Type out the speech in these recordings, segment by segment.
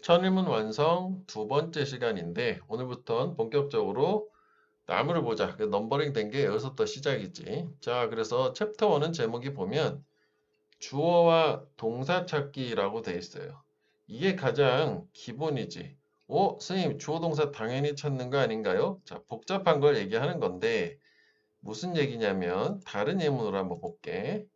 천일문 완성 두 번째 시간인데 오늘부터는 본격적으로 나무를 보자. 그 넘버링 된 게 여기서부터 시작이지. 자, 그래서 챕터 1은 제목이 보면 주어와 동사 찾기라고 돼 있어요. 이게 가장 기본이지. 선생님, 주어 동사 당연히 찾는 거 아닌가요? 자, 복잡한 걸 얘기하는 건데 무슨 얘기냐면 다른 예문으로 한번 볼게.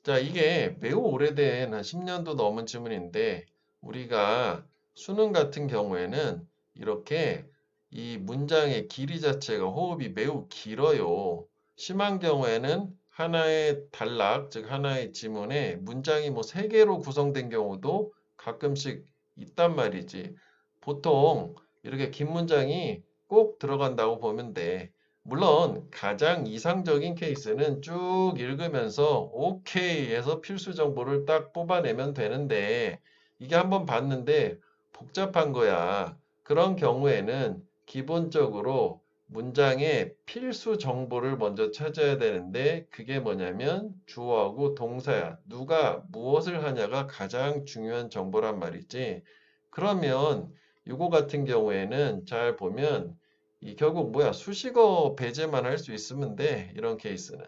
자, 이게 매우 오래된 한 10년도 넘은 지문인데 우리가 수능 같은 경우에는 이렇게 이 문장의 길이 자체가 호흡이 매우 길어요. 심한 경우에는 하나의 단락, 즉 하나의 지문에 문장이 뭐 3개로 구성된 경우도 가끔씩 있단 말이지. 보통 이렇게 긴 문장이 꼭 들어간다고 보면 돼. 물론 가장 이상적인 케이스는 쭉 읽으면서 오케이 해서 필수 정보를 딱 뽑아내면 되는데 이게 한번 봤는데 복잡한 거야. 그런 경우에는 기본적으로 문장의 필수 정보를 먼저 찾아야 되는데 그게 뭐냐면 주어하고 동사야. 누가 무엇을 하냐가 가장 중요한 정보란 말이지. 그러면 이거 같은 경우에는 잘 보면 이 결국 뭐야? 수식어 배제만 할 수 있으면 돼. 이런 케이스는.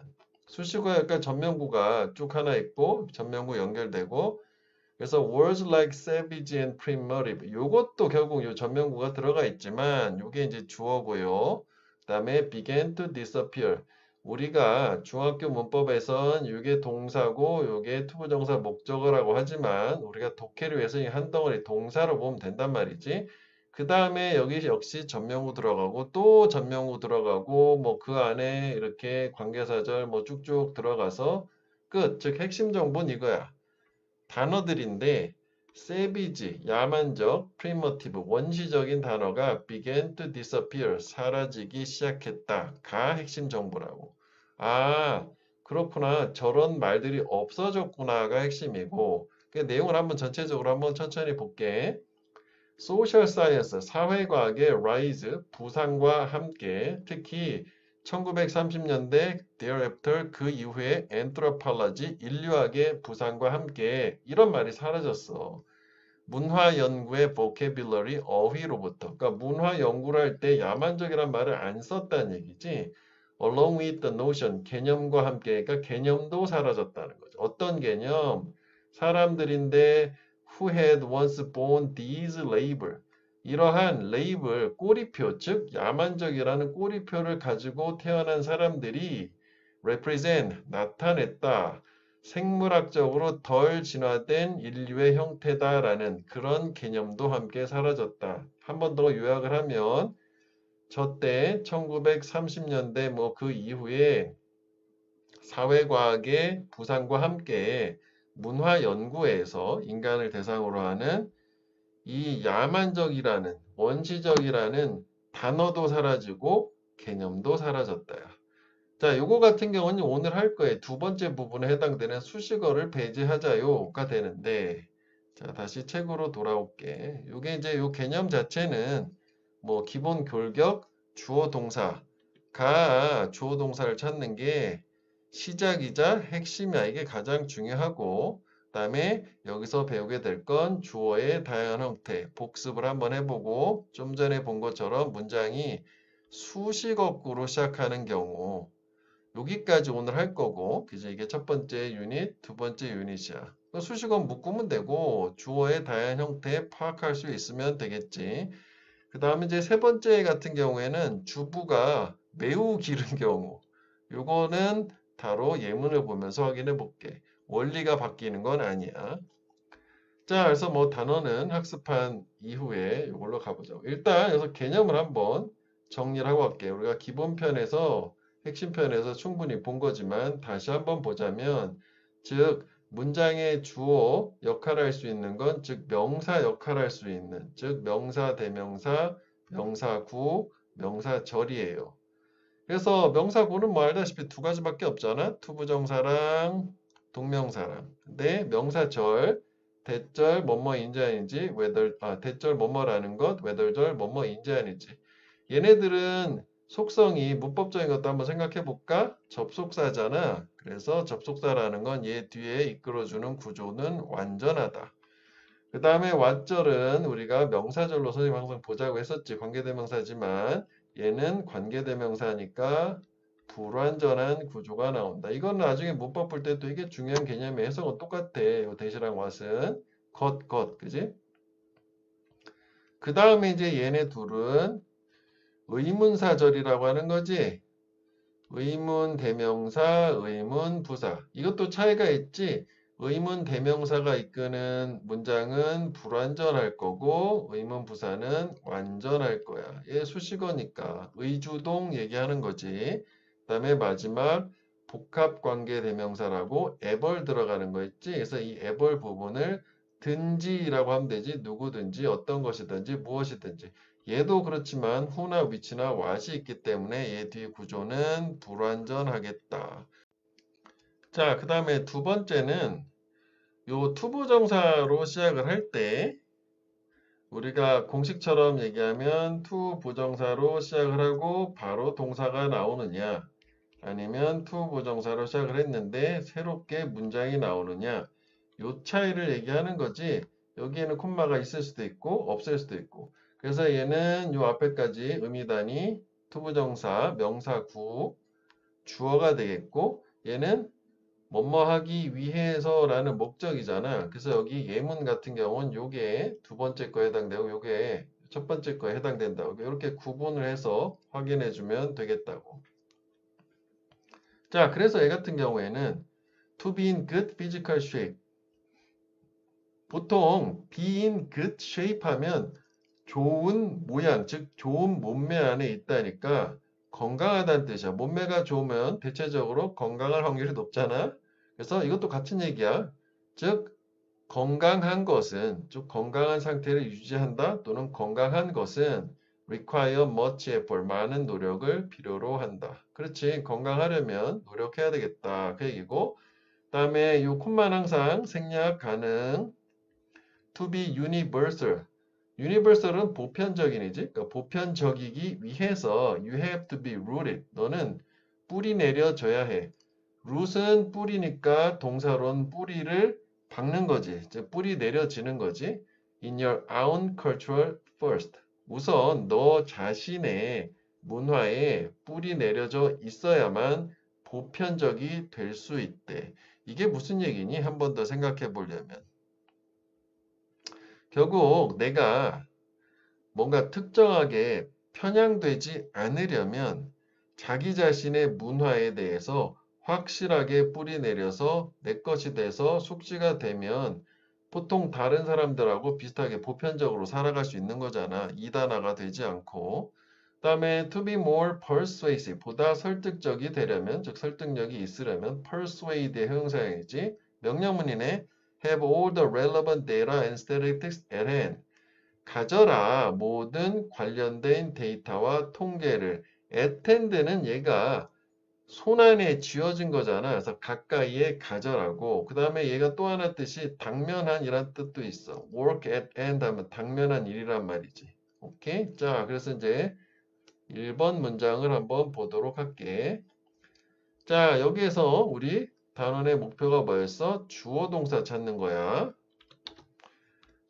수식어에 약간 전면구가 쭉 하나 있고 전면구 연결되고 그래서 words like savage and primitive 요것도 결국 요 전면구가 들어가 있지만 요게 이제 주어고요. 그다음에 began to disappear 우리가 중학교 문법에선 요게 동사고 요게 투부정사 목적어라고 하지만 우리가 독해를 위해서 이 한 덩어리 동사로 보면 된단 말이지. 그 다음에 여기 역시 전명구 들어가고 또 전명구 들어가고 뭐 그 안에 이렇게 관계사절 뭐 쭉쭉 들어가서 끝. 즉 핵심 정보는 이거야. 단어들인데 savage, 야만적, primitive, 원시적인 단어가 began to disappear, 사라지기 시작했다가 핵심 정보라고. 아, 그렇구나. 저런 말들이 없어졌구나가 핵심이고 그 내용을 한번 전체적으로 한번 천천히 볼게. 소셜 사이언스, 사회과학의 rise, 부상과 함께 특히 1930년대 thereafter 그 이후에 anthropology, 인류학의 부상과 함께 이런 말이 사라졌어. 문화 연구의 vocabulary, 어휘로부터. 그러니까 문화 연구를 할 때 야만적이란 말을 안 썼다는 얘기지. along with the notion, 개념과 함께. 그러니까 개념도 사라졌다는 거죠. 어떤 개념? 사람들인데 who had once borne these label. 이러한 레이블, 꼬리표, 즉 야만적이라는 꼬리표를 가지고 태어난 사람들이 represent, 나타냈다. 생물학적으로 덜 진화된 인류의 형태다라는 그런 개념도 함께 사라졌다. 한 번 더 요약을 하면 저때 1930년대 뭐 그 이후에 사회과학의 부상과 함께 문화 연구에서 인간을 대상으로 하는 이 야만적이라는 원시적이라는 단어도 사라지고 개념도 사라졌다. 자, 요거 같은 경우는 오늘 할 거에 두 번째 부분에 해당되는 수식어를 배제하자요가 되는데 자, 다시 책으로 돌아올게. 요게 이제 요 개념 자체는 뭐 기본 골격, 주어 동사가 주어 동사를 찾는 게 시작이자 핵심이야. 이게 가장 중요하고 그다음에 여기서 배우게 될 건 주어의 다양한 형태 복습을 한번 해보고 좀 전에 본 것처럼 문장이 수식어구로 시작하는 경우 여기까지 오늘 할 거고, 그죠? 이게 첫 번째 유닛, 두 번째 유닛이야. 수식어 묶으면 되고, 주어의 다양한 형태 파악할 수 있으면 되겠지. 그 다음에 이제 세 번째 같은 경우에는 주부가 매우 길은 경우. 요거는 바로 예문을 보면서 확인해 볼게. 원리가 바뀌는 건 아니야. 자, 그래서 뭐 단어는 학습한 이후에 이걸로 가보죠. 일단 여기서 개념을 한번 정리를 하고 갈게요. 우리가 기본 편에서 핵심 편에서 충분히 본 거지만 다시 한번 보자면 즉 문장의 주어 역할을 할 수 있는 건 즉 명사 역할을 할 수 있는 즉 명사 대명사 명사구 명사절이에요. 그래서 명사구는 뭐 알다시피 두 가지밖에 없잖아. 투부정사랑 동명사랑. 근데 명사절, 대절 뭐뭐인지 아닌지, 대절 뭐뭐라는 것, whether절 뭐뭐인지 아닌지. 얘네들은 속성이 문법적인 것도 한번 생각해 볼까? 접속사잖아. 그래서 접속사라는 건 얘 뒤에 이끌어주는 구조는 완전하다. 그 다음에 왓절은 우리가 명사절로 선생님 항상 보자고 했었지. 관계대명사지만 얘는 관계대명사니까 불완전한 구조가 나온다. 이건 나중에 문법 볼 때 또 이게 중요한 개념의 해석은 똑같아. 요 대시랑 왓은 그지? 그 다음에 이제 얘네 둘은 의문사절이라고 하는 거지. 의문 대명사, 의문 부사. 이것도 차이가 있지. 의문 대명사가 이끄는 문장은 불완전할 거고 의문 부사는 완전할 거야. 얘 수식어니까 의주동 얘기하는 거지. 그다음에 마지막 복합관계 대명사라고 애벌 들어가는 거 있지. 그래서 이 애벌 부분을 든지라고 하면 되지. 누구든지 어떤 것이든지 무엇이든지. 얘도 그렇지만 who나 which나 what이 있기 때문에 얘 뒤 구조는 불완전하겠다. 자, 그 다음에 두 번째는 요 투부정사로 시작을 할 때 우리가 공식처럼 얘기하면 투부정사로 시작을 하고 바로 동사가 나오느냐 아니면 투부정사로 시작을 했는데 새롭게 문장이 나오느냐 요 차이를 얘기하는 거지. 여기에는 콤마가 있을 수도 있고 없을 수도 있고. 그래서 얘는 요 앞에까지 의미단위 투부정사 명사구 주어가 되겠고 얘는 뭐뭐 하기 위해서라는 목적이잖아. 그래서 여기 예문 같은 경우는 요게 두 번째 거에 해당되고 요게 첫 번째 거에 해당된다고. 이렇게 구분을 해서 확인해 주면 되겠다고. 자, 그래서 얘 같은 경우에는 to be in good physical shape. 보통 be in good shape 하면 좋은 모양, 즉 좋은 몸매 안에 있다니까 건강하다는 뜻이야. 몸매가 좋으면 대체적으로 건강할 확률이 높잖아. 그래서 이것도 같은 얘기야. 즉 건강한 것은, 즉 건강한 상태를 유지한다 또는 건강한 것은 require much effort, 많은 노력을 필요로 한다. 그렇지. 건강하려면 노력해야 되겠다. 그 얘기고. 그다음에 이 콤만 항상 생략 가능. to be universal. universal은 보편적인이지. 그러니까 보편적이기 위해서 you have to be rooted. 너는 뿌리 내려줘야 해. root은 뿌리니까 동사로는 뿌리를 박는 거지. 즉 뿌리 내려지는 거지. in your own cultural first. 우선 너 자신의 문화에 뿌리 내려져 있어야만 보편적이 될 수 있대. 이게 무슨 얘기니? 한 번 더 생각해 보려면. 결국 내가 뭔가 특정하게 편향되지 않으려면 자기 자신의 문화에 대해서 확실하게 뿌리 내려서 내 것이 돼서 숙지가 되면 보통 다른 사람들하고 비슷하게 보편적으로 살아갈 수 있는 거잖아. 이단화가 되지 않고. 그 다음에 to be more persuasive, 보다 설득적이 되려면, 즉 설득력이 있으려면 persuade의 형용사형이지. 명령문이네. have all the relevant data and statistics at hand. 가져라 모든 관련된 데이터와 통계를. attend는 얘가 손안에 쥐어진 거잖아. 그래서 가까이에 가져라고. 그 다음에 얘가 또 하나 뜻이 당면한 이란 뜻도 있어. work at hand 하면 당면한 일이란 말이지. 오케이? 자, 그래서 이제 1번 문장을 한번 보도록 할게. 자, 여기에서 우리 단원의 목표가 뭐였어? 주어 동사 찾는 거야.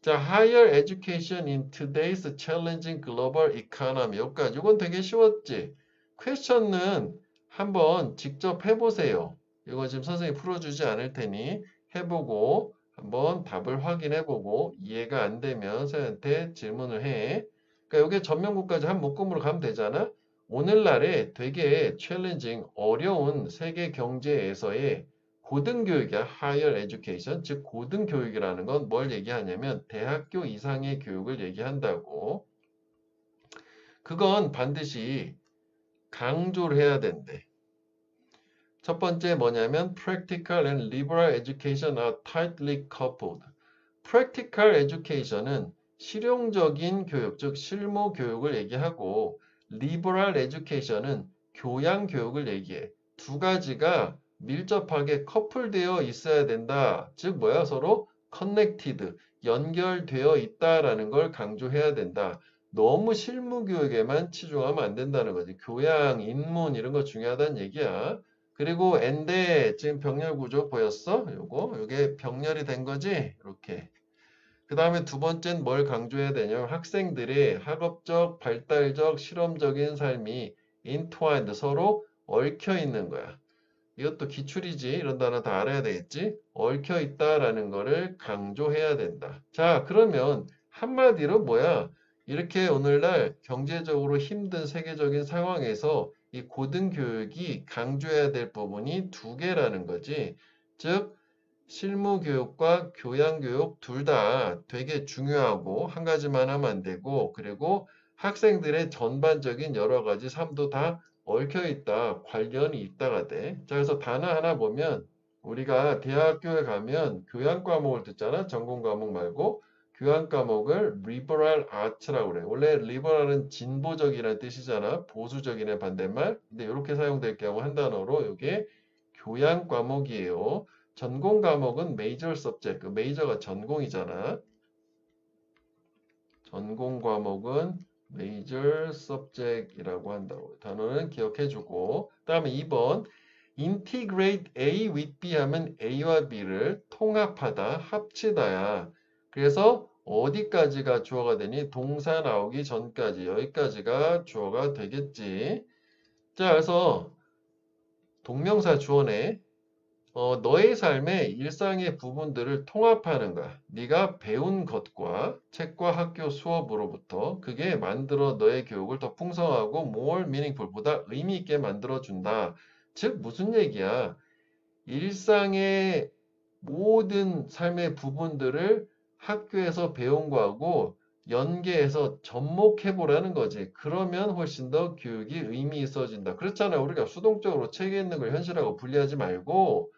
자, higher education in today's challenging global economy. 여기까지. 이건 되게 쉬웠지? 퀘스천은 한번 직접 해보세요. 이거 지금 선생님이 풀어주지 않을 테니 해보고 한번 답을 확인해보고 이해가 안 되면 선생님한테 질문을 해. 그러니까 이게 전면구까지 한 묶음으로 가면 되잖아? 오늘날에 되게 챌린징, 어려운 세계 경제에서의 고등교육이야. higher education, 즉 고등교육이라는 건 뭘 얘기하냐면 대학교 이상의 교육을 얘기한다고. 그건 반드시 강조를 해야 된대. 첫 번째 뭐냐면 practical and liberal education are tightly coupled. practical education은 실용적인 교육, 즉 실무 교육을 얘기하고 liberal education은 교양 교육을 얘기해. 두 가지가 밀접하게 커플되어 있어야 된다. 즉 뭐야? 서로 connected, 연결되어 있다라는 걸 강조해야 된다. 너무 실무 교육에만 치중하면 안 된다는 거지. 교양, 인문 이런 거 중요하다는 얘기야. 그리고 엔데 지금 병렬 구조 보였어? 요게 병렬이 된 거지? 이렇게. 그 다음에 두 번째는 뭘 강조해야 되냐면 학생들의 학업적, 발달적, 실험적인 삶이 entwined, 서로 얽혀 있는 거야. 이것도 기출이지. 이런 단어 다 알아야 되겠지? 얽혀 있다라는 거를 강조해야 된다. 자, 그러면 한마디로 뭐야? 이렇게 오늘날 경제적으로 힘든 세계적인 상황에서 이 고등교육이 강조해야 될 부분이 두 개라는 거지. 즉, 실무교육과 교양교육 둘 다 되게 중요하고 한 가지만 하면 안 되고, 그리고 학생들의 전반적인 여러 가지 삶도 다 얽혀 있다, 관련이 있다가 돼. 자, 그래서 단어 하나 보면 우리가 대학교에 가면 교양 과목을 듣잖아. 전공 과목 말고 교양 과목을 liberal arts라고 그래. 원래 liberal은 진보적이라는 뜻이잖아. 보수적이라는 반대말. 근데 이렇게 사용될 경우 한 단어로 이게 교양 과목이에요. 전공 과목은 major subject. 그 major가 전공이잖아. 전공 과목은 major subject이라고 한다고. 단어는 기억해주고. 다음에 2번. integrate A with B 하면 A와 B를 통합하다, 합치다야. 그래서 어디까지가 주어가 되니? 동사 나오기 전까지. 여기까지가 주어가 되겠지. 자, 그래서 동명사 주어네. 너의 삶의 일상의 부분들을 통합하는 거야. 네가 배운 것과 책과 학교 수업으로부터 그게 만들어 너의 교육을 더 풍성하고 more meaningful, 보다 의미 있게 만들어준다. 즉 무슨 얘기야? 일상의 모든 삶의 부분들을 학교에서 배운 거하고 연계해서 접목해보라는 거지. 그러면 훨씬 더 교육이 의미 있어진다. 그렇잖아요. 우리가 수동적으로 책에 있는 걸 현실하고 분리하지 말고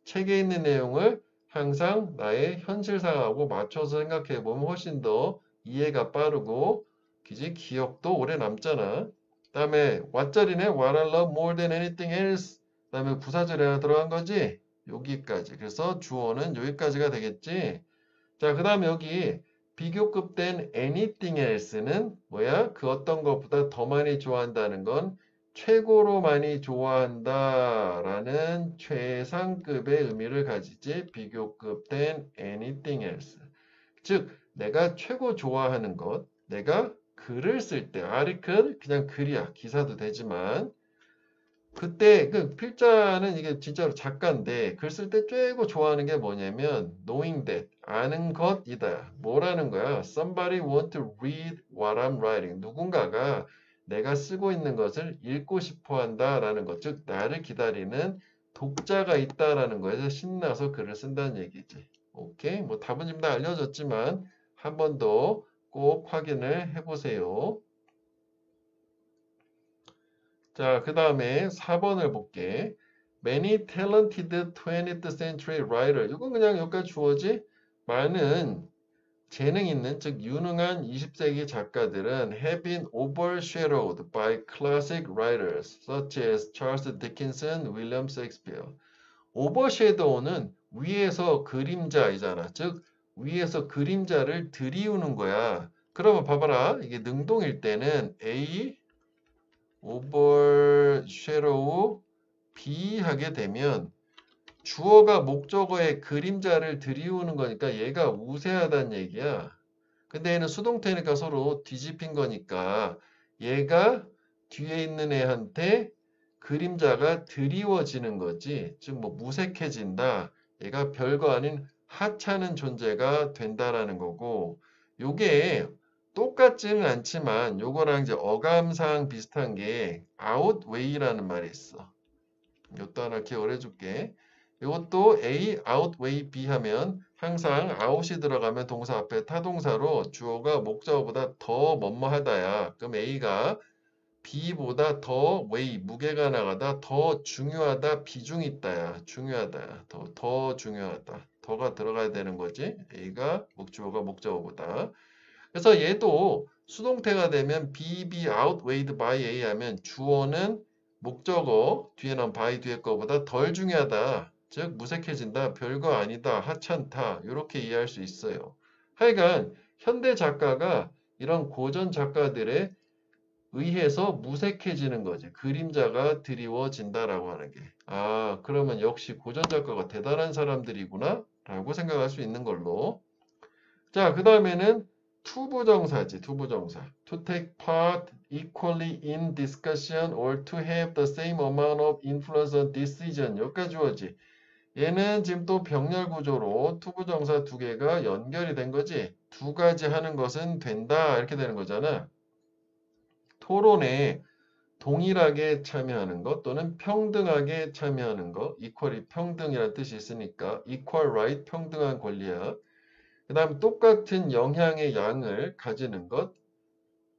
책에 있는 내용을 항상 나의 현실 상황하고 맞춰서 생각해 보면 훨씬 더 이해가 빠르고 그지? 기억도 오래 남잖아. 그다음에 what자리네? What I love more than anything else. 그다음에 부사절이 하나 들어간 거지? 여기까지. 그래서 주어는 여기까지가 되겠지. 자, 그다음에 여기 비교급된 anything else는 뭐야? 그 어떤 것보다 더 많이 좋아한다는 건 최고로 많이 좋아한다라는 최상급의 의미를 가지지. 비교급된 anything else. 즉, 내가 최고 좋아하는 것, 내가 글을 쓸 때, article 그냥 글이야. 기사도 되지만 그때 그 필자는 이게 진짜로 작가인데 글 쓸 때 최고 좋아하는 게 뭐냐면 knowing that, 아는 것이다. 뭐라는 거야? Somebody want to read what I'm writing. 누군가가 내가 쓰고 있는 것을 읽고 싶어 한다라는 것. 즉 나를 기다리는 독자가 있다라는 거에서 신나서 글을 쓴다는 얘기지. 오케이? 뭐 답은 지금 다 알려졌지만 한 번 더 꼭 확인을 해보세요. 자, 그 다음에 4번을 볼게. Many talented 20th century writer. 이건 그냥 여기까지 주어지. 많은 재능 있는, 즉 유능한 20세기 작가들은 have been overshadowed by classic writers such as Charles Dickens, William Shakespeare. overshadow는 위에서 그림자이잖아. 즉 위에서 그림자를 들이우는 거야. 그러면 봐봐라. 이게 능동일 때는 A overshadow B 하게 되면 주어가 목적어의 그림자를 들이우는 거니까 얘가 우세하다는 얘기야. 근데 얘는 수동태니까 서로 뒤집힌 거니까 얘가 뒤에 있는 애한테 그림자가 드리워지는 거지. 즉 뭐 무색해진다. 얘가 별거 아닌 하찮은 존재가 된다라는 거고 요게 똑같지는 않지만 요거랑 이제 어감상 비슷한 게 outweigh라는 말이 있어. 이것도 하나 기억을 해줄게. 이것도 A, outweigh B 하면 항상 out이 들어가면 동사 앞에 타동사로 주어가 목적어보다 더 뭐뭐하다야. 그럼 A가 B보다 더 weigh, 무게가 나가다, 더 중요하다, 비중이 있다야. 중요하다야. 더 중요하다. 더가 들어가야 되는 거지. A가 주어가 목적어보다. 그래서 얘도 수동태가 되면 be outweighed by A 하면 주어는 목적어 뒤에는 by 뒤에 거보다 덜 중요하다. 즉 무색해진다. 별거 아니다. 하찮다. 이렇게 이해할 수 있어요. 하여간 현대 작가가 이런 고전 작가들에 의해서 무색해지는 거지. 그림자가 드리워진다라고 하는 게. 아, 그러면 역시 고전 작가가 대단한 사람들이구나 라고 생각할 수 있는 걸로. 자, 그 다음에는 투부정사지, 투부정사. To take part equally in discussion or to have the same amount of influence on decision. 여기까지 주어지. 얘는 지금 또 병렬 구조로 투부정사 두 개가 연결이 된 거지. 두 가지 하는 것은 된다. 이렇게 되는 거잖아. 토론에 동일하게 참여하는 것 또는 평등하게 참여하는 것. equal이 평등이라는 뜻이 있으니까 equal right, 평등한 권리야. 그 다음 똑같은 영향의 양을 가지는 것.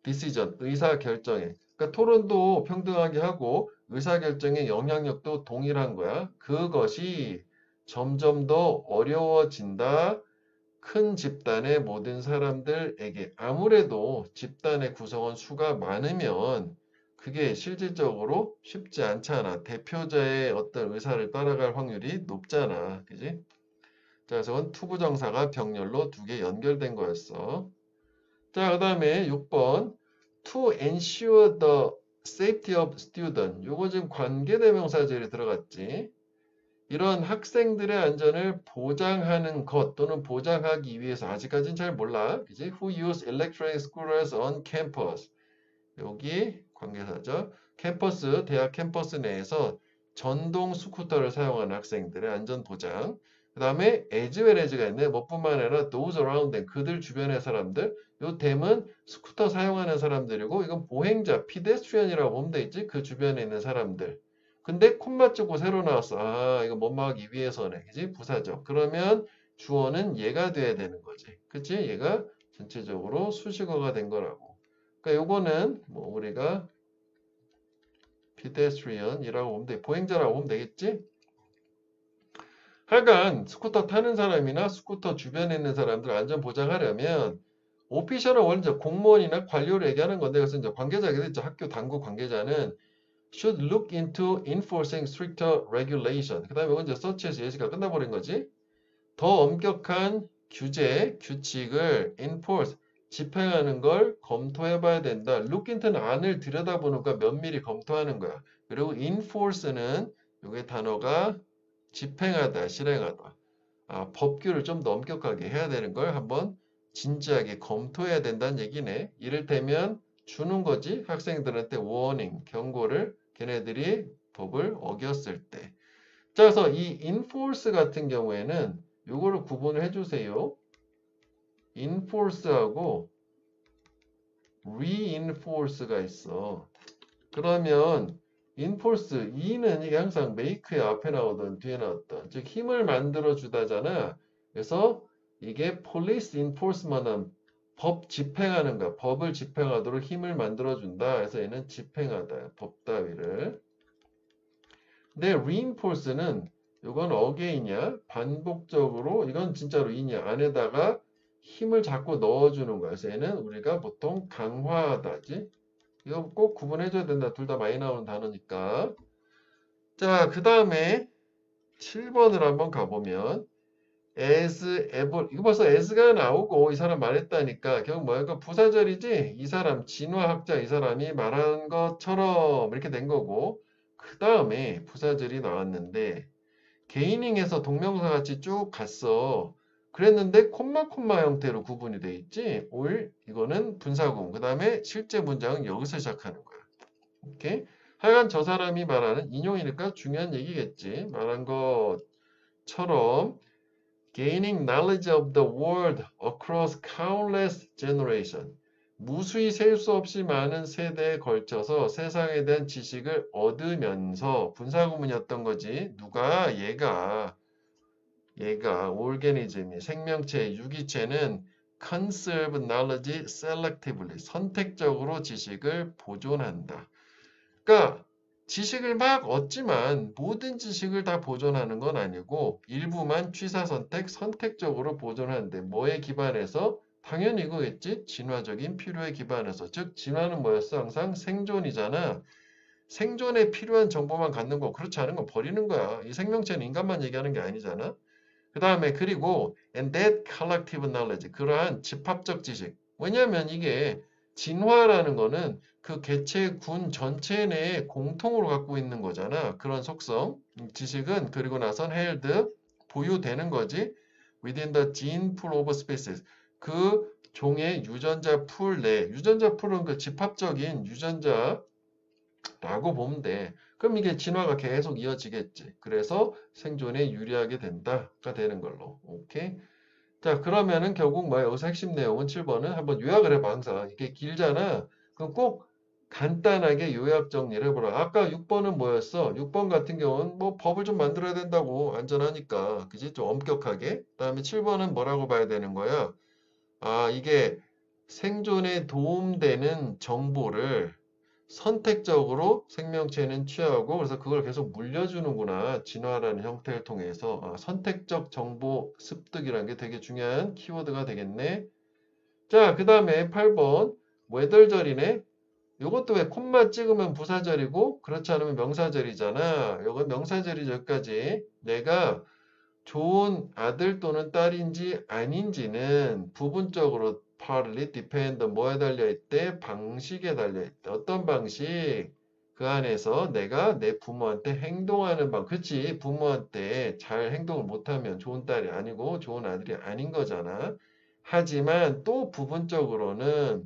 decision, 의사결정에. 그러니까 토론도 평등하게 하고 의사결정의 영향력도 동일한 거야. 그것이 점점 더 어려워진다. 큰 집단의 모든 사람들에게. 아무래도 집단의 구성원 수가 많으면 그게 실질적으로 쉽지 않잖아. 대표자의 어떤 의사를 따라갈 확률이 높잖아. 그지? 자, 그래서 투부정사가 병렬로 두 개 연결된 거였어. 자, 그 다음에 6번. To ensure the safety of student. 요거 지금 관계대명사절이 들어갔지. 이런 학생들의 안전을 보장하는 것 또는 보장하기 위해서 아직까지는 잘 몰라. 그지? Who use electronic scooters on campus. 여기 관계사죠. 캠퍼스, 대학 캠퍼스 내에서 전동 스쿠터를 사용하는 학생들의 안전 보장. 그 다음에 as well as가 있네. 뭐뿐만 아니라 those around them. 그들 주변의 사람들. 요 them은 스쿠터 사용하는 사람들이고 이건 보행자, pedestrian이라고 보면 돼 있지. 그 주변에 있는 사람들. 근데 콤마 찍고 새로 나왔어. 아, 이거 뭐뭐하기 위해서네. 그지? 부사죠. 그러면 주어는 얘가 돼야 되는 거지. 그치? 얘가 전체적으로 수식어가 된 거라고. 그러니까 요거는 뭐 우리가 pedestrian이라고 보면 돼. 보행자라고 보면 되겠지? 하여간 스쿠터 타는 사람이나 스쿠터 주변에 있는 사람들 안전 보장하려면 오피셜은 원래 이제 공무원이나 관료를 얘기하는 건데 그래서 이제 관계자겠죠. 학교 당국 관계자는 should look into enforcing stricter regulation. 그 다음에 이건 이제 서치에서 예시가 끝나버린 거지. 더 엄격한 규제, 규칙을 enforce, 집행하는 걸 검토해봐야 된다. look into는 안을 들여다보는 거야. 면밀히 검토하는 거야. 그리고 enforce는 요게 단어가 집행하다, 실행하다. 아, 법규를 좀 더 엄격하게 해야 되는 걸 한번 진지하게 검토해야 된다는 얘기네. 이를테면 주는 거지. 학생들한테 warning, 경고를 걔네들이 법을 어겼을 때. 자, 그래서 이 enforce 같은 경우에는 요거를 구분을 해주세요. enforce하고 reinforce가 있어. 그러면 enforce, e는 이게 항상 make의 앞에 나오든 뒤에 나왔던 즉 힘을 만들어 주다잖아. 그래서 이게 police enforcement은 법 집행하는 거야. 법을 집행하도록 힘을 만들어 준다. 그래서 얘는 집행하다. 법 따위를. 근데 reinforce는 이건 again이야. 반복적으로 이건 진짜로 in이야. 안에다가 힘을 자꾸 넣어주는 거야. 그래서 얘는 우리가 보통 강화하다지. 이거 꼭 구분해줘야 된다. 둘 다 많이 나오는 단어니까. 자, 그 다음에 7번을 한번 가보면 as, able. 이거 벌써 as가 나오고 이 사람 말했다니까 결국 뭐야? 그 부사절이지? 이 사람 진화학자 이 사람이 말한 것처럼 이렇게 된 거고 그 다음에 부사절이 나왔는데 게이닝에서 동명사 같이 쭉 갔어. 그랬는데 콤마 형태로 구분이 돼 있지. 올 이거는 분사구문. 그 다음에 실제 문장은 여기서 시작하는 거야. 오케이? 하여간 저 사람이 말하는 인용이니까 중요한 얘기겠지. 말한 것처럼 gaining knowledge of the world across countless generation. 무수히 셀 수 없이 많은 세대에 걸쳐서 세상에 대한 지식을 얻으면서 분사구문이었던 거지. 누가? 얘가 organism이 생명체, 유기체는 conserve knowledge selectively 선택적으로 지식을 보존한다. 그러니까 지식을 막 얻지만 모든 지식을 다 보존하는 건 아니고 일부만 취사선택, 선택적으로 보존하는데 뭐에 기반해서? 당연히 이거겠지. 진화적인 필요에 기반해서. 즉 진화는 뭐였어? 항상 생존이잖아. 생존에 필요한 정보만 갖는 거 그렇지 않은 건 버리는 거야. 이 생명체는 인간만 얘기하는 게 아니잖아. 그 다음에 그리고 and that collective knowledge 그러한 집합적 지식. 왜냐하면 이게 진화라는 거는 그 개체 군 전체 내에 공통으로 갖고 있는 거잖아. 그런 속성. 지식은 그리고 나선 held 보유되는 거지. within the gene pool of species. 그 종의 유전자 풀 내, 유전자 풀은 그 집합적인 유전자라고 보면 돼. 그럼 이게 진화가 계속 이어지겠지. 그래서 생존에 유리하게 된다가 되는 걸로. 오케이. 자, 그러면은 결국 뭐야? 여기서 핵심 내용은 7번은 한번 요약을 해봐, 항상. 이게 길잖아. 그럼 꼭 간단하게 요약 정리를 해보라. 아까 6번은 뭐였어? 6번 같은 경우는 뭐 법을 좀 만들어야 된다고. 안전하니까. 그지? 좀 엄격하게. 그 다음에 7번은 뭐라고 봐야 되는 거야? 아, 이게 생존에 도움되는 정보를 선택적으로 생명체는 취하고 그래서 그걸 계속 물려주는구나. 진화라는 형태를 통해서. 아, 선택적 정보 습득이라는 게 되게 중요한 키워드가 되겠네. 자, 그 다음에 8번 외덜절이네. 요것도 왜 콤마 찍으면 부사절이고 그렇지 않으면 명사절이잖아. 요건 명사절이죠. 여기까지. 내가 좋은 아들 또는 딸인지 아닌지는 부분적으로 partly depend on 뭐에 달려있대? 방식에 달려있대. 어떤 방식? 그 안에서 내가 내 부모한테 행동하는 그치? 부모한테 잘 행동을 못하면 좋은 딸이 아니고 좋은 아들이 아닌 거잖아. 하지만 또 부분적으로는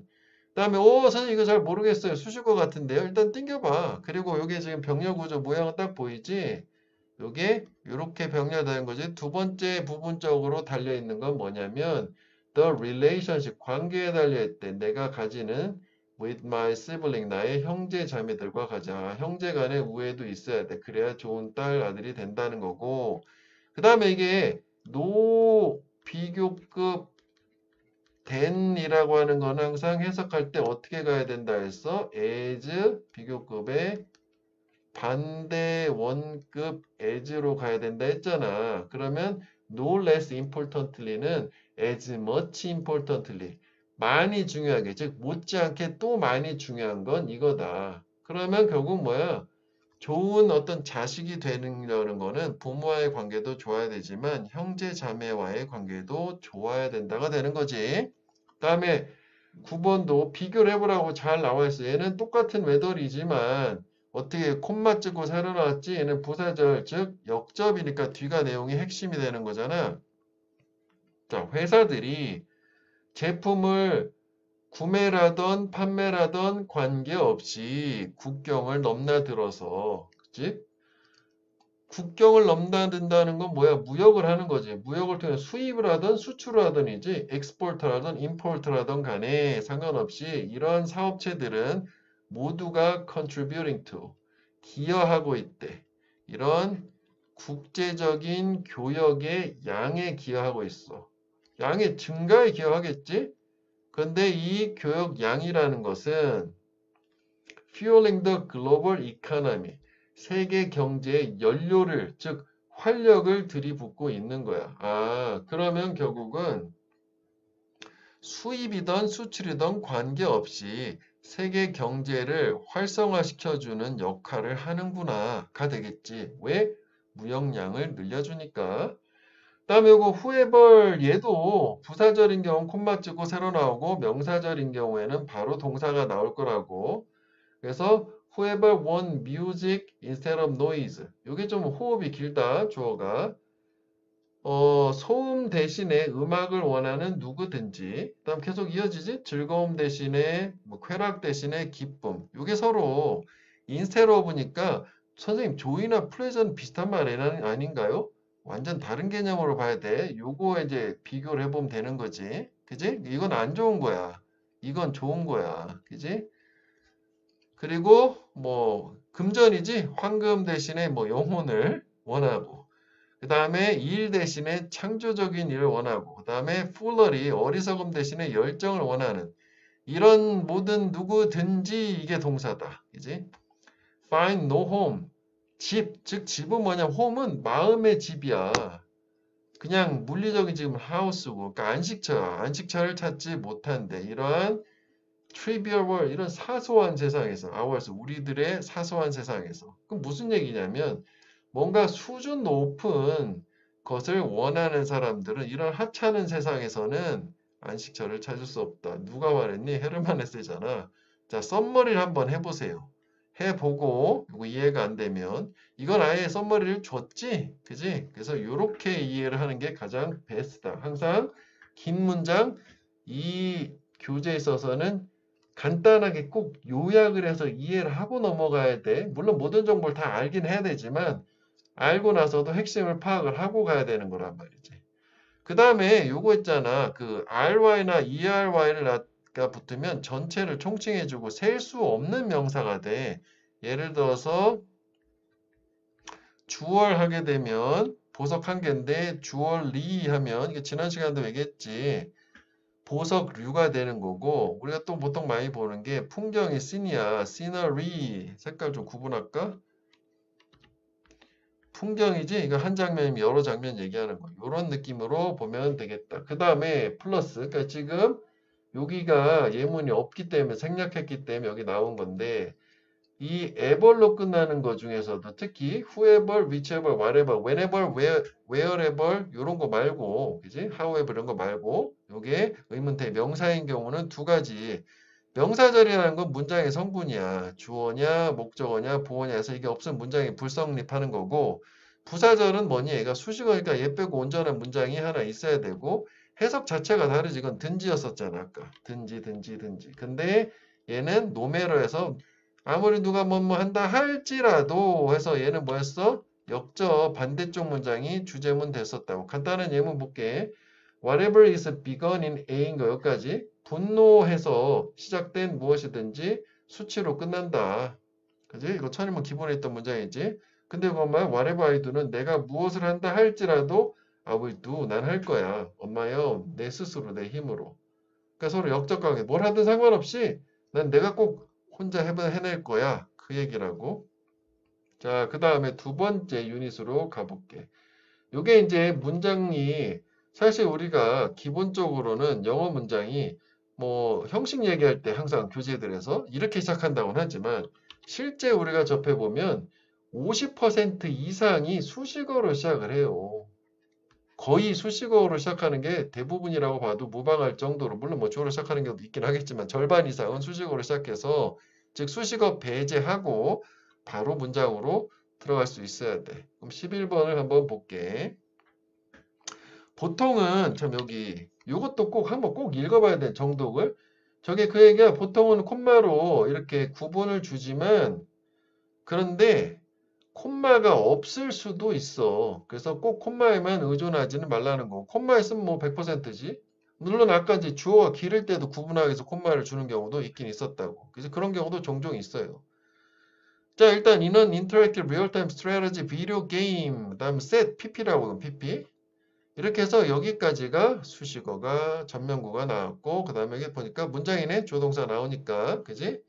그다음에 선생님 이거 잘 모르겠어요. 수식어 같은데요. 일단 땡겨봐. 그리고 여기 지금 병렬 구조 모양은 딱 보이지? 요게 이렇게 병렬되는 거지. 두 번째 부분적으로 달려있는 건 뭐냐면 the relationship, 관계에 달려있대. 내가 가지는 with my sibling, 나의 형제 자매들과 가자. 형제 간의 우애도 있어야 돼. 그래야 좋은 딸, 아들이 된다는 거고. 그 다음에 이게 노 비교급 then이라고 하는 건 항상 해석할 때 어떻게 가야 된다 했어? as 비교급의 반대 원급 as로 가야 된다 했잖아. 그러면 no less importantly는 as much importantly 많이 중요하게 즉 못지않게 또 많이 중요한 건 이거다. 그러면 결국 뭐야? 좋은 어떤 자식이 되려는 거는 부모와의 관계도 좋아야 되지만 형제 자매와의 관계도 좋아야 된다가 되는 거지. 다음에 9번도 비교를 해보라고 잘 나와 있어. 얘는 똑같은 외돌이지만 어떻게 콤마 찍고 새로 나왔지? 얘는 부사절, 즉 역접이니까 뒤가 내용이 핵심이 되는 거잖아. 자, 회사들이 제품을 구매라던 판매라던 관계없이 국경을 넘나들어서, 그치? 국경을 넘나든다는 건 뭐야? 무역을 하는 거지. 무역을 통해 수입을 하든 수출을 하든이지, 엑스포트라든 임포트라든 간에 상관없이 이러한 사업체들은 모두가 contributing to, 기여하고 있대. 이런 국제적인 교역의 양에 기여하고 있어. 양의 증가에 기여하겠지? 근데 이 교역 양이라는 것은 fueling the global economy, 세계 경제의 연료를, 즉 활력을 들이붓고 있는 거야. 아, 그러면 결국은 수입이든 수출이든 관계없이 세계 경제를 활성화시켜주는 역할을 하는구나가 되겠지. 왜? 무역량을 늘려주니까. 다음에 이거 후에벌 얘도 부사절인 경우는 콤마 찍고 새로 나오고 명사절인 경우에는 바로 동사가 나올 거라고. 그래서 whoever won music instead of noise. 이게 좀 호흡이 길다, 주어가. 소음 대신에 음악을 원하는 누구든지. 그다음 계속 이어지지? 즐거움 대신에, 쾌락 대신에 기쁨. 이게 서로 instead of니까 선생님 조이나 플레저는 비슷한 말 아닌가요? 완전 다른 개념으로 봐야 돼. 요거 이제 비교를 해보면 되는 거지. 그지? 이건 안 좋은 거야. 이건 좋은 거야. 그지? 그리고 금전이지 황금 대신에 영혼을 원하고 그 다음에 일 대신에 창조적인 일을 원하고 그 다음에 foolery 어리석음 대신에 열정을 원하는 이런 모든 누구든지 이게 동사다. 그지? find no home 집, 즉 집은 뭐냐? home은 마음의 집이야. 그냥 물리적인 집은 house고 그러니까 안식처를 찾지 못한대. 이러한 trivial world, 이런 사소한 세상에서, ours, 우리들의 사소한 세상에서. 그럼 무슨 얘기냐면, 뭔가 수준 높은 것을 원하는 사람들은 이런 하찮은 세상에서는 안식처를 찾을 수 없다. 누가 말했니? 헤르만 헤세잖아. 자, 썸머리를 한번 해보세요. 해보고, 이거 이해가 안 되면, 이건 아예 썸머리를 줬지? 그지? 그래서 이렇게 이해를 하는 게 가장 베스트다. 항상 긴 문장, 이 교재에 있어서는 간단하게 꼭 요약을 해서 이해를 하고 넘어가야 돼. 물론 모든 정보를 다 알긴 해야 되지만 알고 나서도 핵심을 파악을 하고 가야 되는 거란 말이지. 그 다음에 요거 있잖아. 그 RY나 ERY가 붙으면 전체를 총칭해주고 셀 수 없는 명사가 돼. 예를 들어서 주얼 하게 되면 보석 한 개인데 주얼리 하면 이게 지난 시간에도 얘기했지. 보석류가 되는 거고 우리가 또 보통 많이 보는 게 풍경이 씬이야. 시너리 색깔 좀 구분할까? 풍경이지 이거 한 장면이면 여러 장면 얘기하는 거 이런 느낌으로 보면 되겠다. 그 다음에 플러스 그러니까 지금 여기가 예문이 없기 때문에 생략했기 때문에 여기 나온 건데 이 ever로 끝나는 것 중에서도 특히 whoever, whichever, whatever, whenever, wherever 이런 거 말고 그지? however 이런 거 말고 요게 의문태 명사인 경우는 두 가지 명사절이라는 건 문장의 성분이야. 주어냐, 목적어냐, 보어냐 해서 이게 없으면 문장이 불성립하는 거고 부사절은 뭐니? 얘가 수식어니까 얘 빼고 온전한 문장이 하나 있어야 되고 해석 자체가 다르지. 이건 든지였었잖아. 아까. 든지. 근데 얘는 노매로 해서 아무리 누가 뭐뭐 한다 할지라도 해서 얘는 뭐였어? 역저 반대쪽 문장이 주제문 됐었다고. 간단한 예문 볼게. Whatever is begun in A인 거 여기까지. 분노해서 시작된 무엇이든지 수치로 끝난다. 그지? 이거 천일문 기본에 있던 문장이지. 근데 그것만 whatever I do는 내가 무엇을 한다 할지라도 I will do. 난 할 거야. 엄마요. 내 스스로 내 힘으로. 그러니까 서로 역적관계. 뭘 하든 상관없이 난 내가 꼭 혼자 해낼 거야. 그 얘기라고. 자, 그 다음에 두 번째 유닛으로 가볼게. 요게 이제 문장이 사실 우리가 기본적으로는 영어 문장이 뭐 형식 얘기할 때 항상 교재들에서 이렇게 시작한다고는 하지만 실제 우리가 접해보면 50% 이상이 수식어로 시작을 해요. 거의 수식어로 시작하는 게 대부분이라고 봐도 무방할 정도로 물론 뭐 주어로 시작하는 경우도 있긴 하겠지만 절반 이상은 수식어로 시작해서 즉 수식어 배제하고 바로 문장으로 들어갈 수 있어야 돼. 그럼 11번을 한번 볼게. 보통은 참 여기 이것도 꼭 한번 꼭 읽어봐야 돼. 정독을. 저게 그 얘기야. 보통은 콤마로 이렇게 구분을 주지만 그런데 콤마가 없을 수도 있어. 그래서 꼭 콤마에만 의존하지는 말라는 거. 콤마 있으면 뭐 100%지. 물론 아까 이제 주어가 기를 때도 구분하기 위해서 콤마를 주는 경우도 있긴 있었다고. 그래서 그런 경우도 종종 있어요. 자, 일단 이는 Interactive Real-Time Strategy Video Game, 그 다음 set, PP라고 하면 PP. 이렇게 해서 여기까지가 수식어가 전면구가 나왔고 그 다음에 여기 보니까 문장이네. 조동사 나오니까. 그지?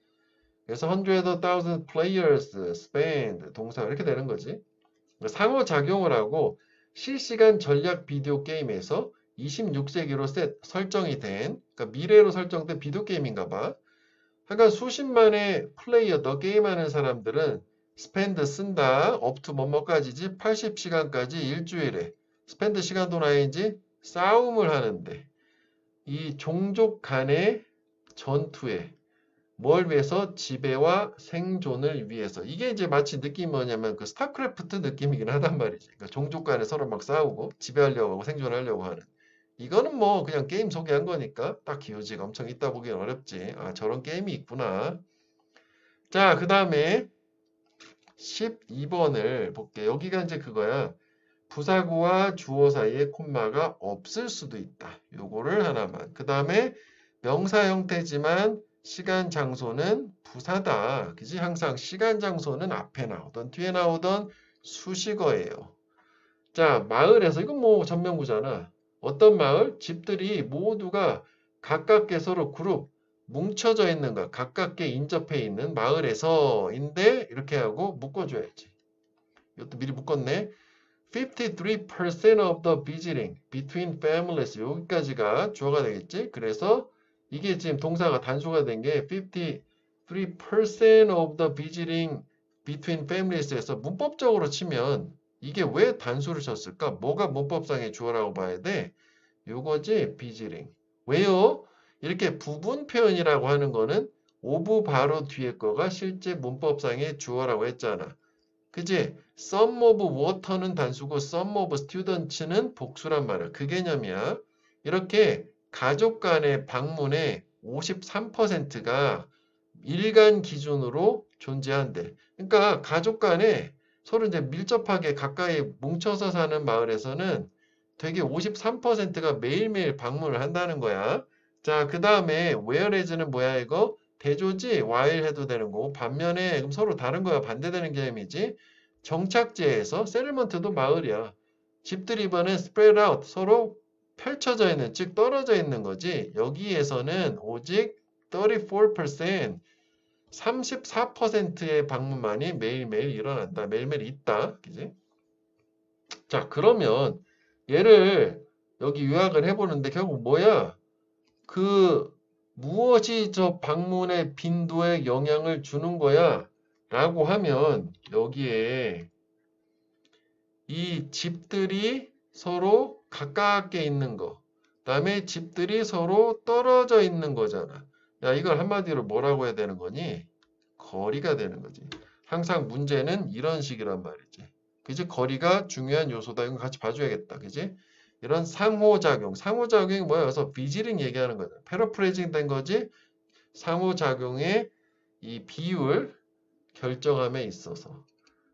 그래서 100,000 players spend 동사 이렇게 되는 거지. 상호작용을 하고 실시간 전략 비디오 게임에서 26세기로 설정이 된 그러니까 미래로 설정된 비디오 게임인가 봐. 하여간 수십만의 플레이어 더 게임하는 사람들은 spend 쓴다. up to 뭐뭐까지지 80시간까지 일주일에 spend 시간 돈 아인지 싸움을 하는데 이 종족 간의 전투에 뭘 위해서? 지배와 생존을 위해서. 이게 이제 마치 느낌이 뭐냐면 그 스타크래프트 느낌이긴 하단 말이지. 그러니까 종족 간에 서로 막 싸우고 지배하려고 하고 생존하려고 하는. 이거는 뭐 그냥 게임 소개한 거니까 딱히 요지가 엄청 있다 보기는 어렵지. 아, 저런 게임이 있구나. 자, 그 다음에 12번을 볼게. 여기가 이제 그거야. 부사구와 주어 사이에 콤마가 없을 수도 있다. 요거를 하나만. 그 다음에 명사 형태지만 시간, 장소는 부사다. 그지? 항상 시간, 장소는 앞에 나오던 뒤에 나오던 수식어예요. 자, 마을에서 이건 뭐 전면구잖아. 어떤 마을? 집들이 모두가 가깝게 서로 그룹 뭉쳐져 있는 것, 가깝게 인접해 있는 마을에서인데 이렇게 하고 묶어줘야지. 이것도 미리 묶었네. 53% of the visiting between families 여기까지가 주어가 되겠지. 그래서 이게 지금 동사가 단수가 된 게 53% of the visiting between families에서 문법적으로 치면 이게 왜 단수를 쳤을까? 뭐가 문법상의 주어라고 봐야 돼? 요거지 visiting. 왜요? 이렇게 부분 표현이라고 하는 거는 of 바로 뒤에 거가 실제 문법상의 주어라고 했잖아. 그지? Some of water는 단수고 some of students는 복수란 말이야. 그 개념이야. 이렇게 가족 간의 방문의 53%가 일간 기준으로 존재한대. 그러니까 가족 간에 서로 이제 밀접하게 가까이 뭉쳐서 사는 마을에서는 되게 53%가 매일매일 방문을 한다는 거야. 자, 그 다음에 whereas는 뭐야 이거? 대조지? while 해도 되는 거고 반면에 그럼 서로 다른 거야. 반대되는 개념이지. 정착지에서 settlement도 마을이야. 집들이 이번엔 spread out 서로 펼쳐져 있는 즉 떨어져 있는 거지. 여기에서는 오직 34% 34%의 방문만이 매일매일 일어난다. 매일매일 있다. 그지? 자, 그러면 얘를 여기 요약을 해보는데 결국 뭐야? 그 무엇이 저 방문의 빈도에 영향을 주는 거야? 라고 하면 여기에 이 집들이 서로 가깝게 있는 거, 그다음에 집들이 서로 떨어져 있는 거잖아. 야, 이걸 한마디로 뭐라고 해야 되는 거니? 거리가 되는 거지. 항상 문제는 이런 식이란 말이지. 그지? 거리가 중요한 요소다. 이건 같이 봐줘야겠다. 그지? 이런 상호작용. 상호작용이 뭐야? 그래서 비즈링 얘기하는 거다. 패러프레이징 된 거지? 상호작용의 이 비율 결정함에 있어서.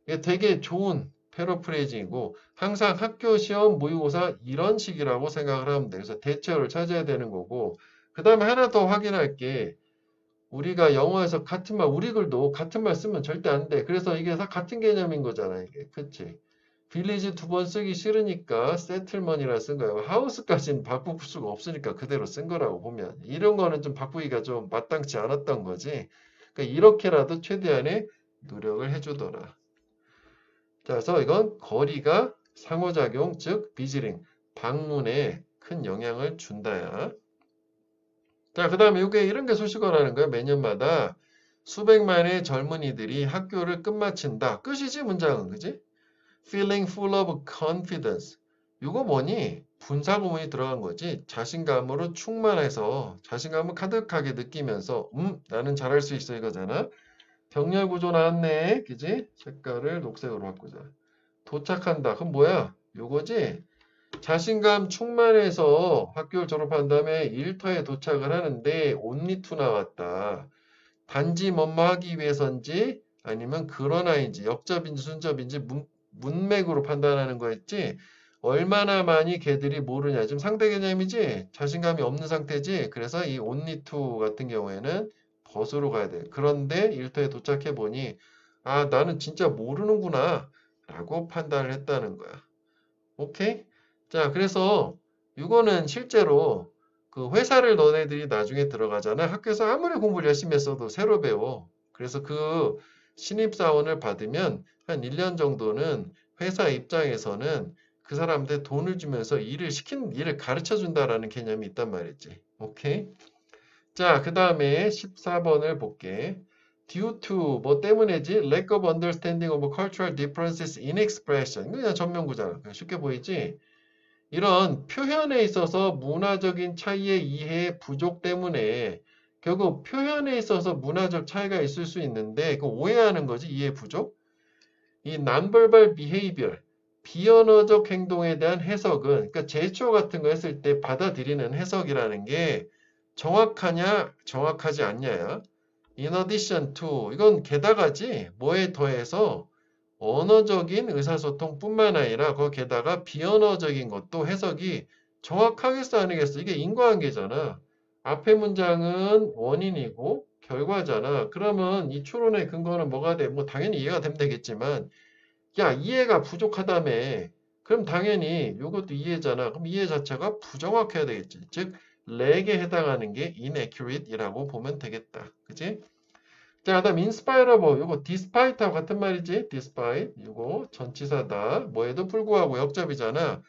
이게 되게 좋은 패러프레이징이고 항상 학교 시험 모의고사 이런 식이라고 생각을 하면 돼. 그래서 대체어를 찾아야 되는 거고 그 다음에 하나 더 확인할 게 우리가 영어에서 같은 말, 우리 글도 같은 말 쓰면 절대 안 돼. 그래서 이게 다 같은 개념인 거잖아, 이게. 그치? 빌리지 두 번 쓰기 싫으니까 세틀먼이라 쓴 거예요. 하우스까지는 바꿀 수가 없으니까 그대로 쓴 거라고 보면. 이런 거는 좀 바꾸기가 좀 마땅치 않았던 거지. 그러니까 이렇게라도 최대한의 노력을 해주더라. 자, 그래서 이건 거리가 상호작용, 즉 비즈링, 방문에 큰 영향을 준다야. 자, 그 다음에 이게 이런 게 수식어라는 거야. 매년마다 수백만의 젊은이들이 학교를 끝마친다. 끝이지 문장은, 그지? Feeling full of confidence. 이거 뭐니? 분사구문이 들어간 거지. 자신감으로 충만해서 자신감을 가득하게 느끼면서 나는 잘할 수 있어 이거잖아. 병렬 구조 나왔네. 그지? 색깔을 녹색으로 바꾸자. 도착한다. 그럼 뭐야? 요거지? 자신감 충만해서 학교를 졸업한 다음에 일터에 도착을 하는데 only to 나왔다. 단지 뭐뭐 하기 위해서인지 아니면 그러나인지 역접인지 순접인지 문맥으로 판단하는 거였지. 얼마나 많이 걔들이 모르냐. 지금 상대 개념이지. 자신감이 없는 상태지. 그래서 이 only to 같은 경우에는 벗으로 가야 돼. 그런데 일터에 도착해 보니 아 나는 진짜 모르는구나 라고 판단을 했다는 거야. 오케이? 자, 그래서 이거는 실제로 그 회사를 너네들이 나중에 들어가잖아. 학교에서 아무리 공부를 열심히 했어도 새로 배워. 그래서 그 신입사원을 받으면 한 1년 정도는 회사 입장에서는 그 사람한테 돈을 주면서 일을 가르쳐 준다라는 개념이 있단 말이지. 오케이? 자, 그 다음에 14번을 볼게. Due to 뭐 때문에지? Lack of understanding of cultural differences in expression. 그냥 전면구잖아. 쉽게 보이지? 이런 표현에 있어서 문화적인 차이의 이해 부족 때문에 결국 표현에 있어서 문화적 차이가 있을 수 있는데 그 오해하는 거지. 이해 부족. 이 non-verbal behavior 비언어적 행동에 대한 해석은 그러니까 제스처 같은 거 했을 때 받아들이는 해석이라는 게 정확하냐 정확하지 않냐야. In addition to 이건 게다가지 뭐에 더해서 언어적인 의사소통뿐만 아니라 거기에다가 비언어적인 것도 해석이 정확하겠어 아니겠어? 이게 인과관계잖아. 앞의 문장은 원인이고 결과잖아. 그러면 이 추론의 근거는 뭐가 돼? 뭐 당연히 이해가 되면 되겠지만 야 이해가 부족하다며. 그럼 당연히 이것도 이해잖아. 그럼 이해 자체가 부정확해야 되겠지. 즉 렉에 해당하는 게 inaccurate이라고 보면 되겠다. 그치? 자, 그다음 inspirable 요거 despite하고 같은 말이지. despite 요거 전치사다. 뭐에도 불구하고 역접이잖아.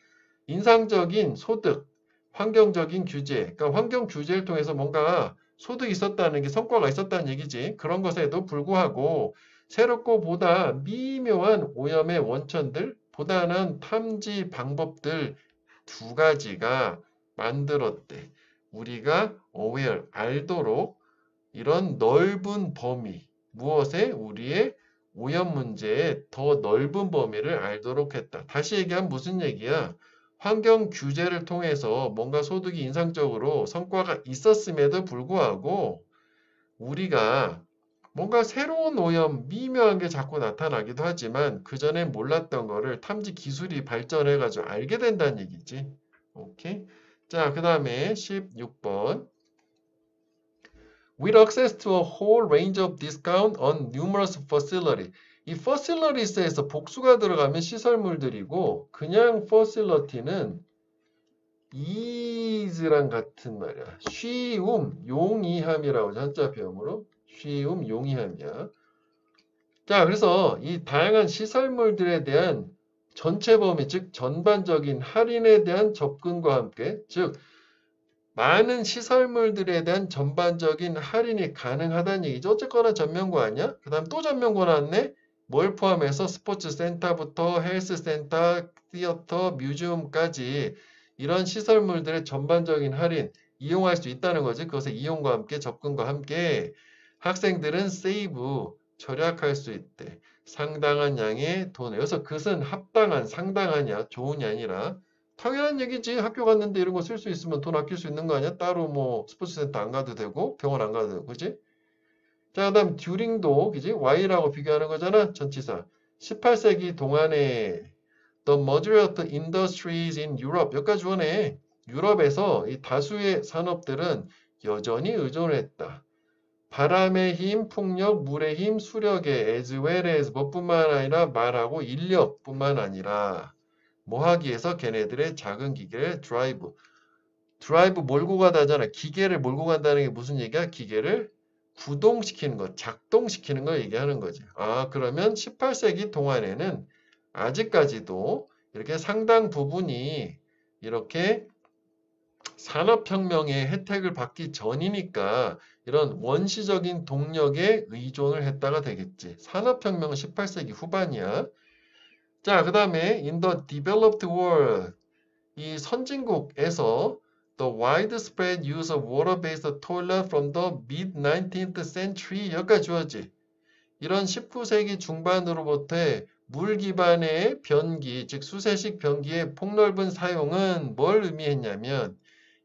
인상적인 소득, 환경적인 규제. 그러니까 환경 규제를 통해서 뭔가 소득이 있었다는 게 성과가 있었다는 얘기지. 그런 것에도 불구하고 새롭고 보다 미묘한 오염의 원천들, 보다는 탐지 방법들 두 가지가 만들었대. 우리가 aware, 알도록 이런 넓은 범위, 무엇에? 우리의 오염 문제의 더 넓은 범위를 알도록 했다. 다시 얘기하면 무슨 얘기야? 환경 규제를 통해서 뭔가 소득이 인상적으로 성과가 있었음에도 불구하고 우리가 뭔가 새로운 오염, 미묘한 게 자꾸 나타나기도 하지만 그전엔 몰랐던 거를 탐지 기술이 발전해가지고 알게 된다는 얘기지. 오케이? 자, 그 다음에 16번. With access to a whole range of discount on numerous facility. 이 facilities에서 복수가 들어가면 시설물들이고 그냥 facility는 ease랑 같은 말이야. 쉬움, 용이함이라고 하죠. 한자 표현으로. 쉬움, 용이함이야. 자, 그래서 이 다양한 시설물들에 대한 전체 범위, 즉 전반적인 할인에 대한 접근과 함께, 즉 많은 시설물들에 대한 전반적인 할인이 가능하다는 얘기죠. 어쨌거나 전면고 아니야? 그 다음 또 전면고 나왔네? 뭘 포함해서 스포츠 센터부터 헬스 센터, 티어터, 뮤지엄까지 이런 시설물들의 전반적인 할인, 이용할 수 있다는 거지. 그것의 이용과 함께 접근과 함께 학생들은 세이브, 절약할 수 있대. 상당한 양의 돈. 여기서 그것은 합당한, 상당하냐, 좋으냐 아니라 당연한 얘기지. 학교 갔는데 이런 거 쓸 수 있으면 돈 아낄 수 있는 거 아니야? 따로 뭐 스포츠센터 안 가도 되고 병원 안 가도 되고, 그지? 자, 그다음 듀링도, 그지? Y라고 비교하는 거잖아. 전치사. 18세기 동안에 The majority of the industries in Europe. 여기까지 오네. 유럽에서 이 다수의 산업들은 여전히 의존했다. 바람의 힘, 풍력, 물의 힘, 수력에 as well as 뭐뿐만 아니라 말하고 인력뿐만 아니라 뭐 하기 위해서 걔네들의 작은 기계를 드라이브 몰고 가다잖아. 기계를 몰고 간다는 게 무슨 얘기야? 기계를 구동시키는 것, 작동시키는 걸 얘기하는 거지. 아, 그러면 18세기 동안에는 아직까지도 이렇게 상당 부분이 이렇게 산업혁명의 혜택을 받기 전이니까 이런 원시적인 동력에 의존을 했다가 되겠지. 산업혁명은 18세기 후반이야. 자, 그 다음에 in the developed world, 이 선진국에서 the widespread use of water-based toilet from the mid-19th century, 여기까지 주어지. 이런 19세기 중반으로부터의 물 기반의 변기, 즉 수세식 변기의 폭넓은 사용은 뭘 의미했냐면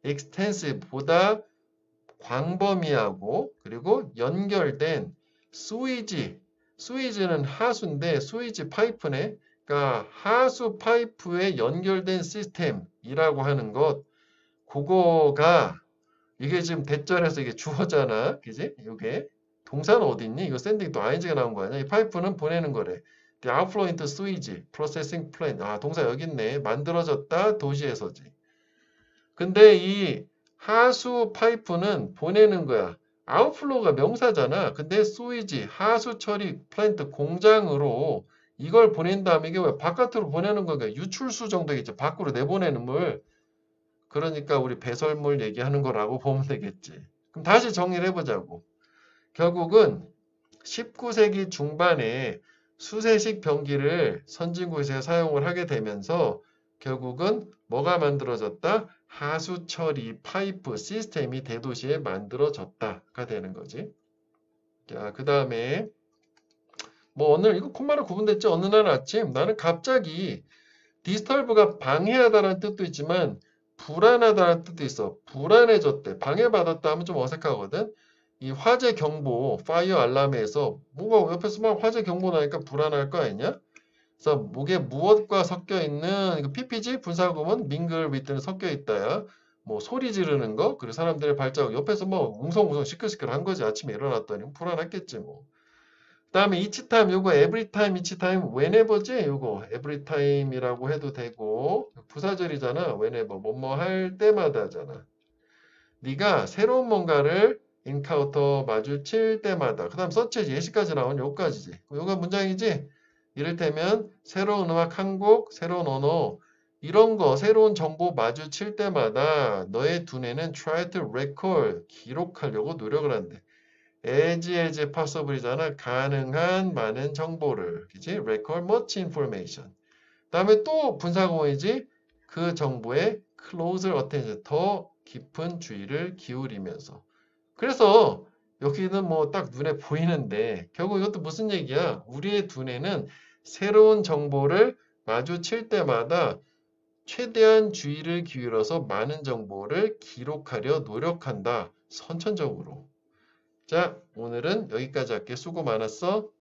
extensive, 보다 광범위하고 그리고 연결된 스위지는 하수인데 스위지 파이프네. 그러니까 하수 파이프에 연결된 시스템이라고 하는 것, 그거가 이게 지금 대절해서 이게 주어잖아, 그지? 이게 동사는 어디 있니? 이거 샌딩 또 ing가 나온 거 아니야? 이 파이프는 보내는 거래. The outflow into sewage, processing plant. 아, 동사 여기 있네. 만들어졌다, 도시에서지. 근데 이 하수 파이프는 보내는 거야. 아웃플로우가 명사잖아. 근데 스위지, 하수 처리 플랜트, 공장으로 이걸 보낸 다음에 이게 왜 바깥으로 보내는 건가? 유출수 정도겠지. 밖으로 내보내는 물. 그러니까 우리 배설물 얘기하는 거라고 보면 되겠지. 그럼 다시 정리를 해보자고. 결국은 19세기 중반에 수세식 변기를 선진국에서 사용을 하게 되면서 결국은 뭐가 만들어졌다? 하수 처리 파이프 시스템이 대도시에 만들어졌다가 되는 거지. 자, 그 다음에 뭐 오늘 이거 콤마로 구분됐지. 어느 날 아침 나는 갑자기 디스터브가 방해하다라는 뜻도 있지만 불안하다는 뜻도 있어. 불안해졌대. 방해받았다 하면 좀 어색하거든. 이 화재 경보, 파이어 알람에서 뭔가 옆에서 막 화재 경보 나니까 불안할 거 아니냐? 그래서 목에 무엇과 섞여 있는 그 PPG 분사구문 mingle with는 섞여 있다야. 뭐 소리 지르는 거, 그리고 사람들의 발자국 옆에서 뭐 웅성웅성 시끌시끌한 거지. 아침에 일어났더니 불안했겠지 뭐. 그다음에 each time 요거 every time, each time whenever지. 요거 every time이라고 해도 되고 부사절이잖아. whenever 뭐뭐 할 때마다잖아. 네가 새로운 뭔가를 encounter 마주칠 때마다. 그다음 서치 예시까지 나온 요까지지. 요가 문장이지. 이를테면 새로운 음악 한 곡, 새로운 언어 이런 거 새로운 정보 마주칠 때마다 너의 두뇌는 try to recall 기록하려고 노력을 한대. as possible이잖아. 가능한 많은 정보를. 그치? recall much information. 다음에 또 분사구문이지. 그 정보에 closer attention, 더 깊은 주의를 기울이면서. 그래서 여기는 뭐 딱 눈에 보이는데 결국 이것도 무슨 얘기야? 우리의 두뇌는 새로운 정보를 마주칠 때마다 최대한 주의를 기울여서 많은 정보를 기록하려 노력한다. 선천적으로. 자, 오늘은 여기까지 할게. 수고 많았어.